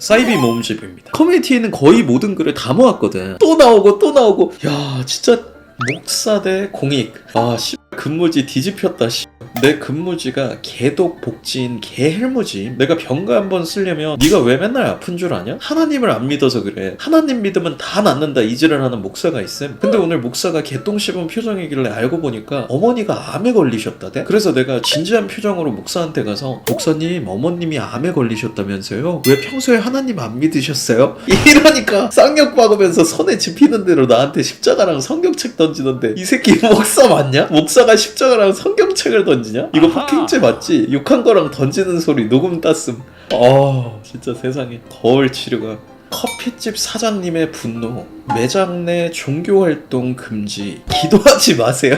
사이비 모음집입니다. 커뮤니티에는 거의 모든 글을 다 모았거든. 또 나오고 야 진짜 목사 대 공익. 아 씨 근무지 뒤집혔다 씨. 내 근무지가 개독 복지인 개헬무지. 내가 병가 한번 쓰려면 네가 왜 맨날 아픈 줄 아냐? 하나님을 안 믿어서 그래. 하나님 믿으면 다 낫는다 이지를 하는 목사가 있음. 근데 오늘 목사가 개똥 씹은 표정이길래 알고 보니까 어머니가 암에 걸리셨다대. 그래서 내가 진지한 표정으로 목사한테 가서 목사님 어머님이 암에 걸리셨다면서요? 왜 평소에 하나님 안 믿으셨어요? 이러니까 쌍욕 박으면서 손에 집히는 대로 나한테 십자가랑 성경책 던지던데 이 새끼 목사 맞냐? 목사가 십자가랑 성경책을 던지냐? 이거 폭행죄 맞지? 욕한 거랑 던지는 소리 녹음 땄음. 진짜 세상에. 거울 치료가. 커피집 사장님의 분노. 매장 내 종교활동 금지. 기도하지 마세요.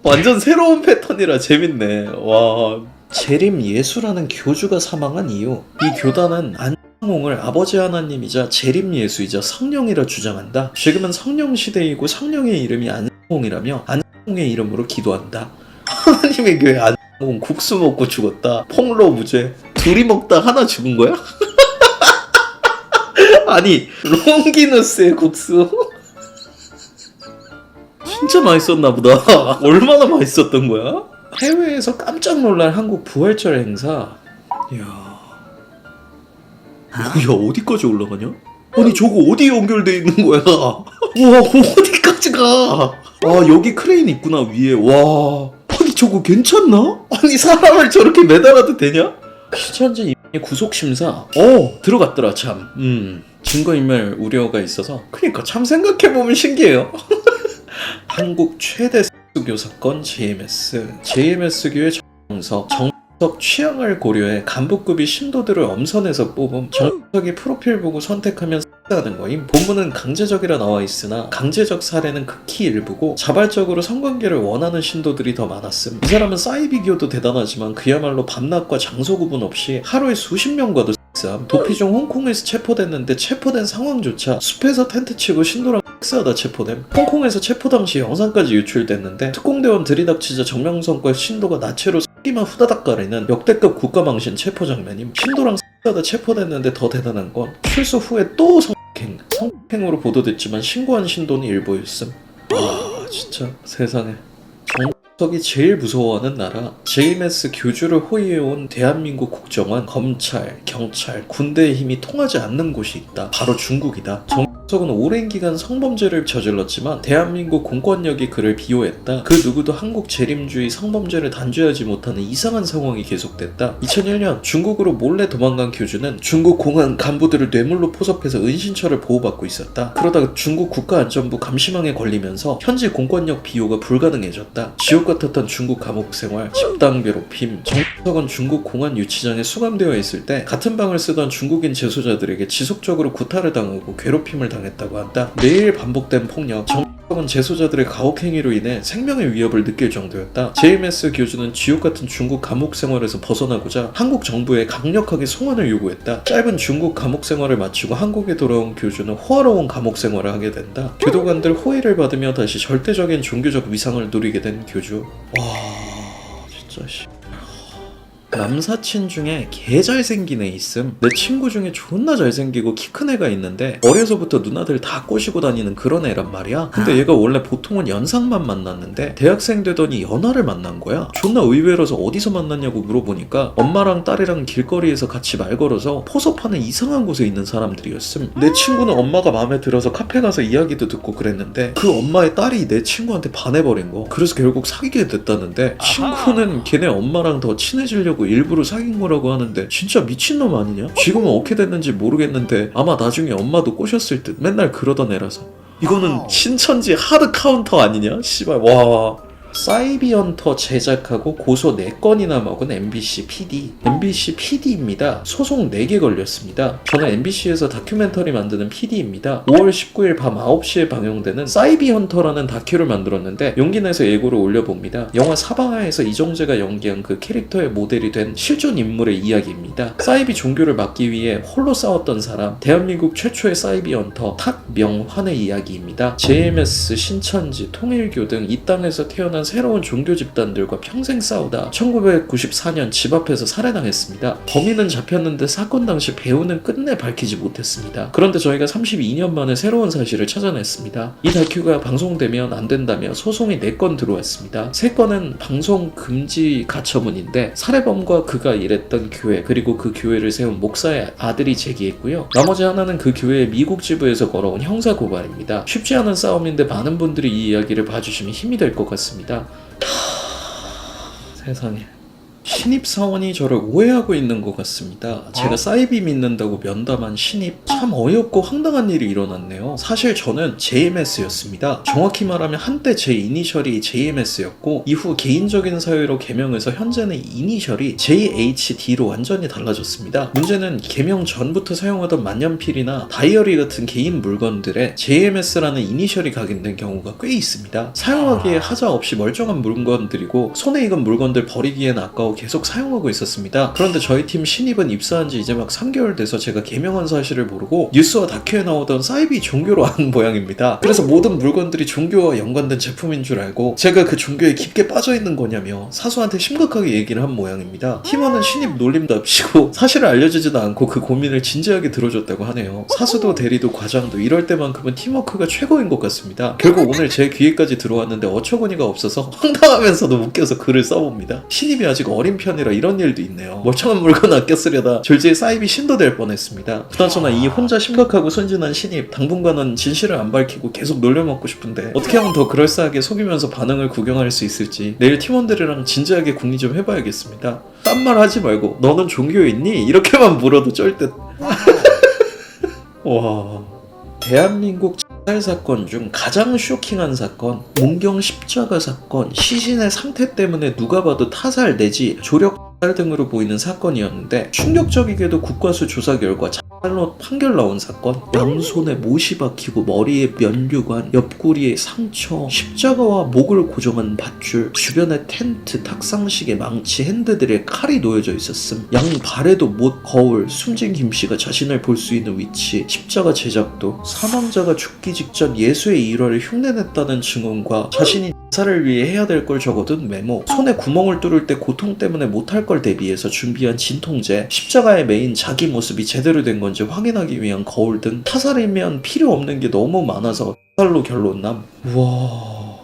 완전 새로운 패턴이라 재밌네. 와. 재림 예수라는 교주가 사망한 이유. 이 교단은 안홍을 아버지 하나님이자 재림 예수이자 성령이라 주장한다. 지금은 성령 시대이고 성령의 이름이 안홍이라며 안홍의 이름으로 기도한다. 하나님의 교회 안홍 국수 먹고 죽었다. 폭로 무죄. 둘이 먹다 하나 죽은 거야? 아니 롱기누스의 국수 진짜 맛있었나 보다. 얼마나 맛있었던 거야? 해외에서 깜짝 놀랄 한국 부활절 행사. 이야. 야 어디까지 올라가냐? 아니 저거 어디 연결돼 있는 거야? 와 어디까지 가? 와 여기 크레인 있구나 위에. 와 아니 저거 괜찮나? 아니 사람을 저렇게 매달아도 되냐? 피천지 구속심사. 들어갔더라 참. 증거인멸 우려가 있어서. 그러니까 참 생각해보면 신기해요. 한국 최대 교사건 JMS교의 정석 취향을 고려해 간부급이 신도들을 엄선해서 뽑음. 정석이 프로필 보고 선택하면 하는 거임. 본문은 강제적이라 나와 있으나 강제적 사례는 극히 일부고 자발적으로 성관계를 원하는 신도들이 더 많았음. 이 사람은 사이비교도 대단하지만 그야말로 밤낮과 장소 구분 없이 하루에 수십 명과도 섹스함. 도피 중 홍콩에서 체포됐는데 체포된 상황조차 숲에서 텐트 치고 신도랑 섹스하다 체포됨. 홍콩에서 체포 당시 영상까지 유출됐는데 특공대원 들이닥치자 정명성과 신도가 나체로 끼만 후다닥 가리는 역대급 국가망신 체포 장면임. 신도랑 섹스하다 체포됐는데 더 대단한 건 출소 후에 또 성폭행으로 보도됐지만 신고한 신도는 일부였음. 와 진짜 세상에. 정석이 제일 무서워하는 나라. JMS 교주를 호위해온 대한민국 국정원, 검찰, 경찰, 군대의 힘이 통하지 않는 곳이 있다. 바로 중국이다. 정석은 오랜 기간 성범죄를 저질렀지만 대한민국 공권력이 그를 비호했다. 그 누구도 한국 재림주의 성범죄를 단죄하지 못하는 이상한 상황이 계속됐다. 2001년 중국으로 몰래 도망간 교주는 중국 공안 간부들을 뇌물로 포섭해서 은신처를 보호받고 있었다. 그러다가 중국 국가안전부 감시망에 걸리면서 현지 공권력 비호가 불가능해졌다. 지옥 같았던 중국 감옥 생활, 집단 괴롭힘. 정석은 중국 공안 유치장에 수감되어 있을 때 같은 방을 쓰던 중국인 재소자들에게 지속적으로 구타를 당하고 괴롭힘을 당했다고 한다. 매일 반복된 폭력. 정석은 재소자들의 가혹행위로 인해 생명의 위협을 느낄 정도였다. JMS 교주는 지옥 같은 중국 감옥 생활에서 벗어나고자 한국 정부에 강력하게 송환을 요구했다. 짧은 중국 감옥 생활을 마치고 한국에 돌아온 교주는 호화로운 감옥 생활을 하게 된다. 교도관들 호의를 받으며 다시 절대적인 종교적 위상을 누리게 된 교주. 와 진짜 씨. 남사친 중에 개 잘생긴 애 있음. 내 친구 중에 존나 잘생기고 키 큰 애가 있는데 어려서부터 누나들 다 꼬시고 다니는 그런 애란 말이야. 근데 얘가 원래 보통은 연상만 만났는데 대학생 되더니 연하를 만난 거야. 존나 의외라서 어디서 만났냐고 물어보니까 엄마랑 딸이랑 길거리에서 같이 말 걸어서 포섭하는 이상한 곳에 있는 사람들이었음. 내 친구는 엄마가 마음에 들어서 카페 가서 이야기도 듣고 그랬는데 그 엄마의 딸이 내 친구한테 반해버린 거. 그래서 결국 사귀게 됐다는데 친구는 걔네 엄마랑 더 친해지려고 일부러 사귄 거라고 하는데 진짜 미친놈 아니냐? 지금은 어떻게 됐는지 모르겠는데 아마 나중에 엄마도 꼬셨을 듯. 맨날 그러던 애라서. 이거는 신천지 하드 카운터 아니냐? 씨발 와. 사이비헌터 제작하고 고소 4건이나 먹은 MBC PD. MBC PD입니다. 소송 4개 걸렸습니다. 저는 MBC에서 다큐멘터리 만드는 PD입니다. 5월 19일 밤 9시에 방영되는 사이비헌터라는 다큐를 만들었는데 용기 내서 예고를 올려봅니다. 영화 사방하에서 이정재가 연기한 그 캐릭터의 모델이 된 실존 인물의 이야기입니다. 사이비 종교를 막기 위해 홀로 싸웠던 사람, 대한민국 최초의 사이비헌터 탁명환의 이야기입니다. JMS, 신천지, 통일교 등 이 땅에서 태어난 새로운 종교 집단들과 평생 싸우다 1994년 집 앞에서 살해당했습니다. 범인은 잡혔는데 사건 당시 배우는 끝내 밝히지 못했습니다. 그런데 저희가 32년 만에 새로운 사실을 찾아냈습니다. 이 다큐가 방송되면 안 된다며 소송이 4건 들어왔습니다. 3건은 방송 금지 가처분인데 살해범과 그가 일했던 교회 그리고 그 교회를 세운 목사의 아들이 제기했고요. 나머지 하나는 그 교회의 미국 지부에서 걸어온 형사 고발입니다. 쉽지 않은 싸움인데 많은 분들이 이 이야기를 봐주시면 힘이 될 것 같습니다. 세상에. 신입사원이 저를 오해하고 있는 것 같습니다. 제가 사이비 믿는다고 면담한 신입, 참 어이없고 황당한 일이 일어났네요. 사실 저는 JMS였습니다. 정확히 말하면 한때 제 이니셜이 JMS였고 이후 개인적인 사유로 개명해서 현재는 이니셜이 JHD로 완전히 달라졌습니다. 문제는 개명 전부터 사용하던 만년필이나 다이어리 같은 개인 물건들에 JMS라는 이니셜이 각인된 경우가 꽤 있습니다. 사용하기에 하자 없이 멀쩡한 물건들이고 손에 익은 물건들 버리기엔 아까워 계속 사용하고 있었습니다. 그런데 저희 팀 신입은 입사한 지 이제 막 3개월 돼서 제가 개명한 사실을 모르고 뉴스와 다큐에 나오던 사이비 종교로 아는 모양입니다. 그래서 모든 물건들이 종교와 연관된 제품인 줄 알고 제가 그 종교에 깊게 빠져있는 거냐며 사수한테 심각하게 얘기를 한 모양입니다. 팀원은 신입 놀림답시고 사실을 알려주지도 않고 그 고민을 진지하게 들어줬다고 하네요. 사수도 대리도 과장도 이럴 때만큼은 팀워크가 최고인 것 같습니다. 결국 오늘 제 귀에까지 들어왔는데 어처구니가 없어서 황당하면서도 웃겨서 글을 써봅니다. 신입이 아직 어린 편이라 이런 일도 있네요. 멀쩡한 물건 아껴 쓰려다 졸지에 사이비 신도 될 뻔했습니다. 그나저나 이 혼자 심각하고 순진한 신입 당분간은 진실을 안 밝히고 계속 놀려먹고 싶은데 어떻게 하면 더 그럴싸하게 속이면서 반응을 구경할 수 있을지 내일 팀원들이랑 진지하게 궁리 좀 해봐야겠습니다. 딴 말 하지 말고 너는 종교에 있니? 이렇게만 물어도 쩔 듯. 와... 대한민국 살 사건 중 가장 쇼킹한 사건, 문경 십자가 사건, 시신의 상태 때문에 누가 봐도 타살 내지 조력 등으로 보이는 사건이었는데 충격적이게도 국과수 조사 결과 자살로 판결 나온 사건. 양손에 못이 박히고 머리에 면류관, 옆구리에 상처, 십자가와 목을 고정한 밧줄, 주변에 텐트, 탁상식의 망치, 핸드들에 칼이 놓여져 있었음. 양 발에도 못, 거울, 숨진 김씨가 자신을 볼 수 있는 위치, 십자가 제작도, 사망자가 죽기 직전 예수의 일화를 흉내냈다는 증언과 자신이 자살을 위해 해야 될 걸 적어둔 메모, 손에 구멍을 뚫을 때 고통 때문에 못할 걸 대비해서 준비한 진통제, 십자가의 메인 자기 모습이 제대로 된 건지 확인하기 위한 거울 등 타살이면 필요 없는 게 너무 많아서 타살로 결론남. 우와...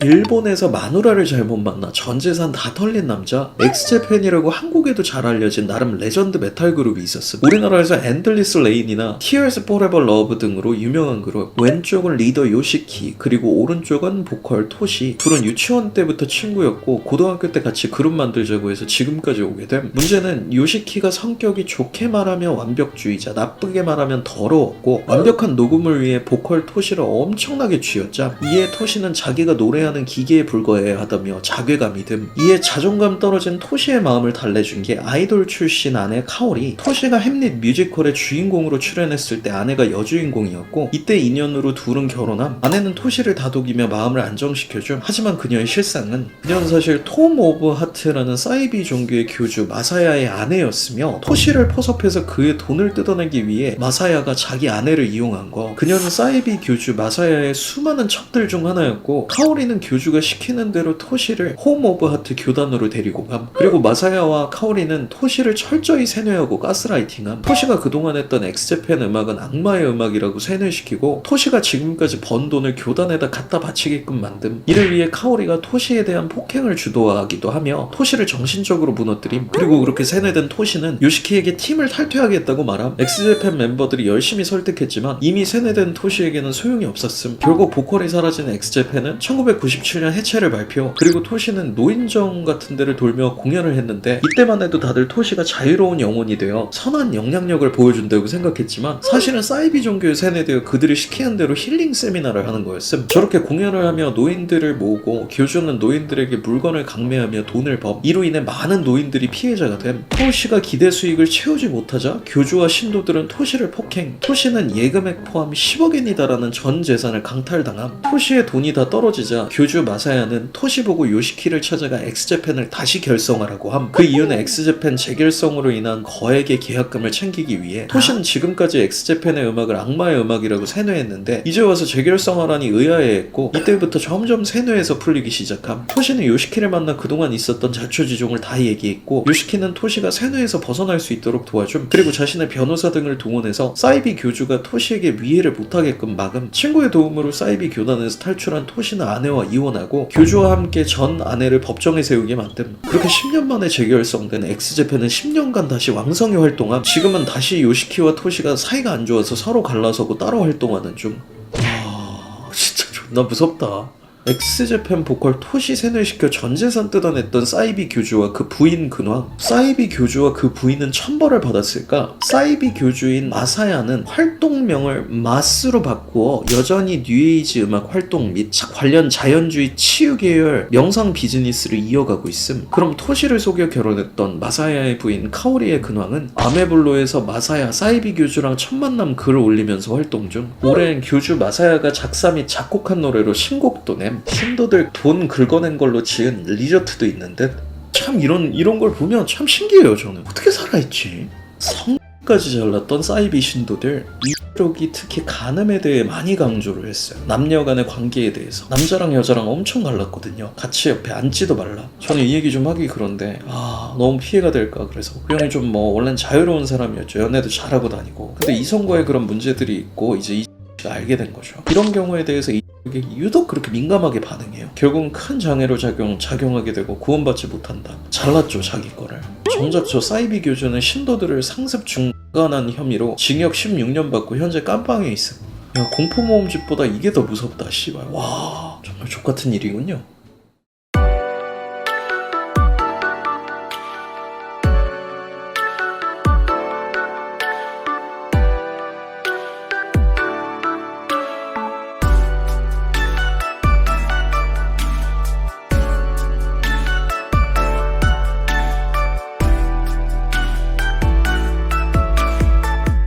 일본에서 마누라를 잘못 만나 전 재산 다 털린 남자, 엑스제팬이라고 한국에도 잘 알려진 나름 레전드 메탈 그룹이 있었음. 우리나라에서 엔들리스 레인이나 Tears Forever Love 등으로 유명한 그룹. 왼쪽은 리더 요시키, 그리고 오른쪽은 보컬 토시. 둘은 유치원 때부터 친구였고 고등학교 때 같이 그룹 만들자고 해서 지금까지 오게 됨. 문제는 요시키가 성격이 좋게 말하면 완벽주의자, 나쁘게 말하면 더러웠고 완벽한 녹음을 위해 보컬 토시를 엄청나게 쥐었자 이에 토시는 자기가 노래하는 기계에 불과해야 하다며 자괴감이 듬. 이에 자존감 떨어진 토시의 마음을 달래준 게 아이돌 출신 아내 카오리. 토시가 햄릿 뮤지컬의 주인공으로 출연했을 때 아내가 여주인공이었고 이때 인연으로 둘은 결혼함. 아내는 토시를 다독이며 마음을 안정시켜줌. 하지만 그녀의 실상은 그녀는 사실 톰 오브 하트라는 사이비 종교의 교주 마사야의 아내였으며 토시를 포섭해서 그의 돈을 뜯어내기 위해 마사야가 자기 아내를 이용한 거. 그녀는 사이비 교주 마사야의 수많은 척들 중 하나였고 카오리는 교주가 시키는 대로 토시를 홈 오브 하트 교단으로 데리고 감. 그리고 마사야와 카오리는 토시를 철저히 세뇌하고 가스라이팅함. 토시가 그동안 했던 엑스제팬 음악은 악마의 음악이라고 세뇌시키고 토시가 지금까지 번 돈을 교단에다 갖다 바치게끔 만듦. 이를 위해 카오리가 토시에 대한 폭행을 주도하기도 하며 토시를 정신적으로 무너뜨림. 그리고 그렇게 세뇌된 토시는 요시키에게 팀을 탈퇴하겠다고 말함. 엑스제팬 멤버들이 열심히 설득했지만 이미 세뇌된 토시에게는 소용이 없었음. 결국 보컬이 사라진 엑스제팬은 1997년 해체를 발표. 그리고 토시는 노인정 같은 데를 돌며 공연을 했는데 이때만 해도 다들 토시가 자유로운 영혼이 되어 선한 영향력을 보여준다고 생각했지만 사실은 사이비 종교에 세뇌되어 그들이 시키는 대로 힐링 세미나를 하는 거였음. 저렇게 공연을 하며 노인들을 모으고 교주는 노인들에게 물건을 강매하며 돈을 범. 이로 인해 많은 노인들이 피해자가 됨. 토시가 기대 수익을 채우지 못하자 교주와 신도들은 토시를 폭행. 토시는 예금액 포함 10억엔이다라는 전 재산을 강탈당함. 토시의 돈이 다 떨어지자 교주 마사야는 토시 보고 요시키를 찾아가 엑스제팬을 다시 결성하라고 함. 그 이유는 엑스제팬 재결성으로 인한 거액의 계약금을 챙기기 위해 토시는 지금까지 엑스제팬의 음악을 악마의 음악이라고 세뇌했는데 이제 와서 재결성하라니 의아해했고 이때부터 점점 세뇌에서 풀리기 시작함. 토시는 요시키를 만나 그동안 있었던 자초지종을 다 얘기했고 요시키는 토시가 세뇌에서 벗어날 수 있도록 도와줌. 그리고 자신의 변호사 등을 동원해서 사이비 교주가 토시에게 위해를 못하게끔 막음. 친구의 도움으로 사이비 교단에서 탈출한 토시는 아내와 이혼하고 교주와 함께 전 아내를 법정에 세우게 만듦. 그렇게 10년 만에 재결성된 엑스제팬은 10년간 다시 왕성히 활동함. 지금은 다시 요시키와 토시가 사이가 안 좋아서 서로 갈라서고 따로 활동하는 중. 진짜 존나 무섭다. 엑스제팬 보컬 토시 세뇌시켜 전재산 뜯어냈던 사이비 교주와 그 부인 근황. 사이비 교주와 그 부인은 천벌을 받았을까? 사이비 교주인 마사야는 활동명을 마스로 바꾸어 여전히 뉴에이지 음악 활동 및 관련 자연주의 치유 계열 명상 비즈니스를 이어가고 있음. 그럼 토시를 속여 결혼했던 마사야의 부인 카오리의 근황은 아메블로에서 마사야 사이비 교주랑 첫 만남 글을 올리면서 활동 중. 올해는 교주 마사야가 작사 및 작곡한 노래로 신곡도 내 신도들 돈 긁어낸 걸로 지은 리조트도 있는 듯. 참 이런 걸 보면 참 신기해요. 저는 어떻게 살아있지? 성까지 잘났던 사이비 신도들. 이록이 특히 간음에 대해 많이 강조를 했어요. 남녀 간의 관계에 대해서. 남자랑 여자랑 엄청 갈랐거든요. 같이 옆에 앉지도 말라. 저는 이 얘기 좀 하기 그런데 너무 피해가 될까 그래서 그 형이 좀 원래는 자유로운 사람이었죠. 연애도 잘하고 다니고. 근데 이성과의 그런 문제들이 있고 이제 이 알게 된 거죠. 이런 경우에 대해서 이게 유독 그렇게 민감하게 반응해요. 결국은 큰 장애로 작용하게 되고 구원받지 못한다. 잘났죠 자기 거를. 정작 저 사이비 교주는 신도들을 상습 중간한 혐의로 징역 16년 받고 현재 깜빵에 있음. 야, 공포모험집보다 이게 더 무섭다 씨발. 와 정말 족같은 일이군요.